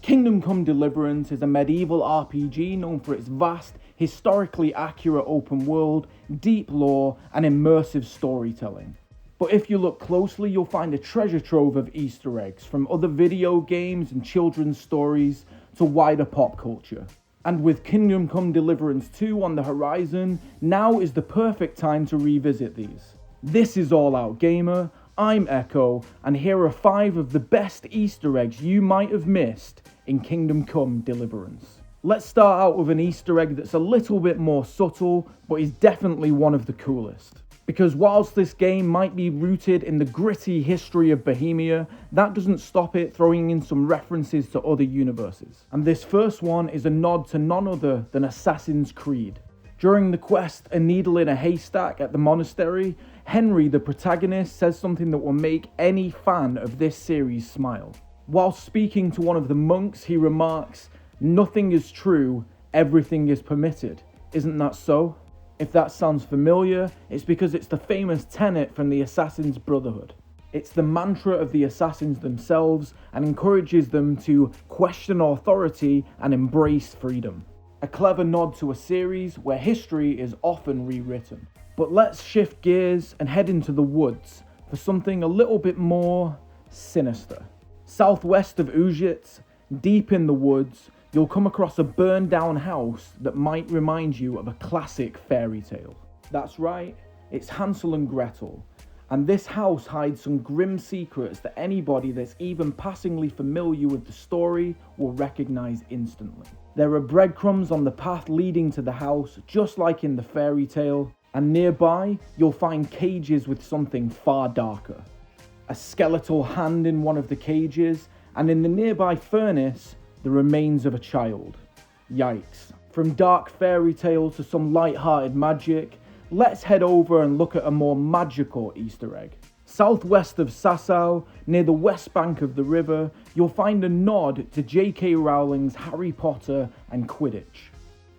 Kingdom Come Deliverance is a medieval RPG known for its vast, historically accurate open world, deep lore, and immersive storytelling. But if you look closely, you'll find a treasure trove of Easter eggs, from other video games and children's stories to wider pop culture. And with Kingdom Come Deliverance 2 on the horizon, now is the perfect time to revisit these. This is All Out Gamer, I'm Echo, and here are 5 of the best Easter eggs you might have missed in Kingdom Come Deliverance. Let's start out with an Easter egg that's a little bit more subtle, but is definitely one of the coolest. Because whilst this game might be rooted in the gritty history of Bohemia, that doesn't stop it throwing in some references to other universes. And this first one is a nod to none other than Assassin's Creed. During the quest, A Needle in a Haystack at the monastery, Henry, the protagonist, says something that will make any fan of this series smile. While speaking to one of the monks, he remarks, "Nothing is true, everything is permitted." Isn't that so? If that sounds familiar, it's because it's the famous tenet from the Assassin's Brotherhood. It's the mantra of the assassins themselves and encourages them to question authority and embrace freedom. A clever nod to a series where history is often rewritten. But let's shift gears and head into the woods for something a little bit more sinister. Southwest of Uzhitz, deep in the woods, you'll come across a burned down house that might remind you of a classic fairy tale. That's right, it's Hansel and Gretel. And this house hides some grim secrets that anybody that's even passingly familiar with the story will recognize instantly. There are breadcrumbs on the path leading to the house, just like in the fairy tale, and nearby you'll find cages with something far darker. A skeletal hand in one of the cages, and in the nearby furnace, the remains of a child. Yikes. From dark fairy tale to some light-hearted magic, let's head over and look at a more magical Easter egg. Southwest of Sasau, near the west bank of the river, you'll find a nod to J.K. Rowling's Harry Potter and Quidditch.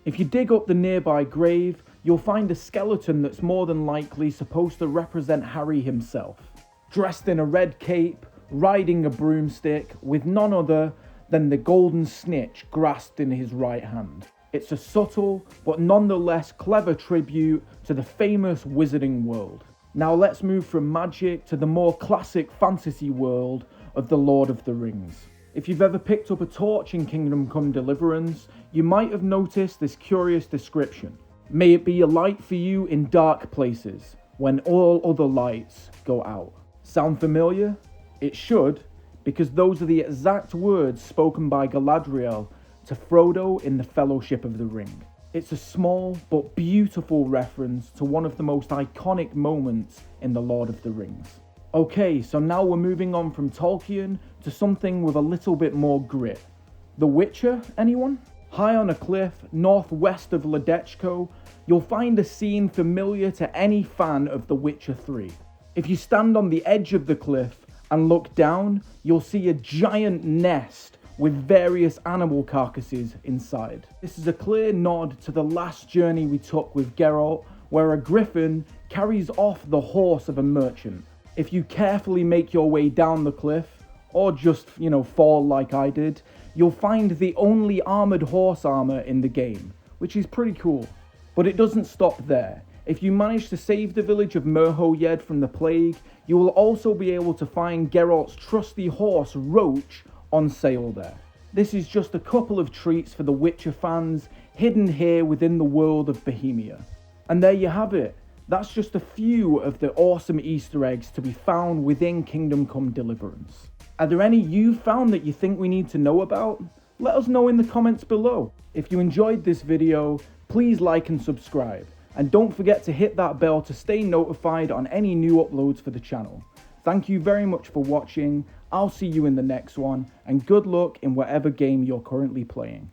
If you dig up the nearby grave, you'll find a skeleton that's more than likely supposed to represent Harry himself, dressed in a red cape, riding a broomstick, with none other than the golden snitch grasped in his right hand. It's a subtle, but nonetheless clever tribute to the famous wizarding world. Now let's move from magic to the more classic fantasy world of the Lord of the Rings. If you've ever picked up a torch in Kingdom Come Deliverance, you might have noticed this curious description. May it be a light for you in dark places, when all other lights go out. Sound familiar? It should, because those are the exact words spoken by Galadriel to Frodo in the Fellowship of the Ring. It's a small but beautiful reference to one of the most iconic moments in The Lord of the Rings. Okay, so now we're moving on from Tolkien to something with a little bit more grit. The Witcher, anyone? High on a cliff, northwest of Ledechko, you'll find a scene familiar to any fan of The Witcher 3. If you stand on the edge of the cliff and look down, you'll see a giant nest with various animal carcasses inside. This is a clear nod to the last journey we took with Geralt, where a griffin carries off the horse of a merchant. If you carefully make your way down the cliff, or just, fall like I did, you'll find the only armored horse armor in the game, which is pretty cool. But it doesn't stop there. If you manage to save the village of Merhoyed from the plague, you will also be able to find Geralt's trusty horse Roach on sale there. This is just a couple of treats for the Witcher fans, hidden here within the world of Bohemia. And there you have it. That's just a few of the awesome Easter eggs to be found within Kingdom Come Deliverance. Are there any you found that you think we need to know about? Let us know in the comments below. If you enjoyed this video, please like and subscribe. And don't forget to hit that bell to stay notified on any new uploads for the channel. Thank you very much for watching. I'll see you in the next one, and good luck in whatever game you're currently playing.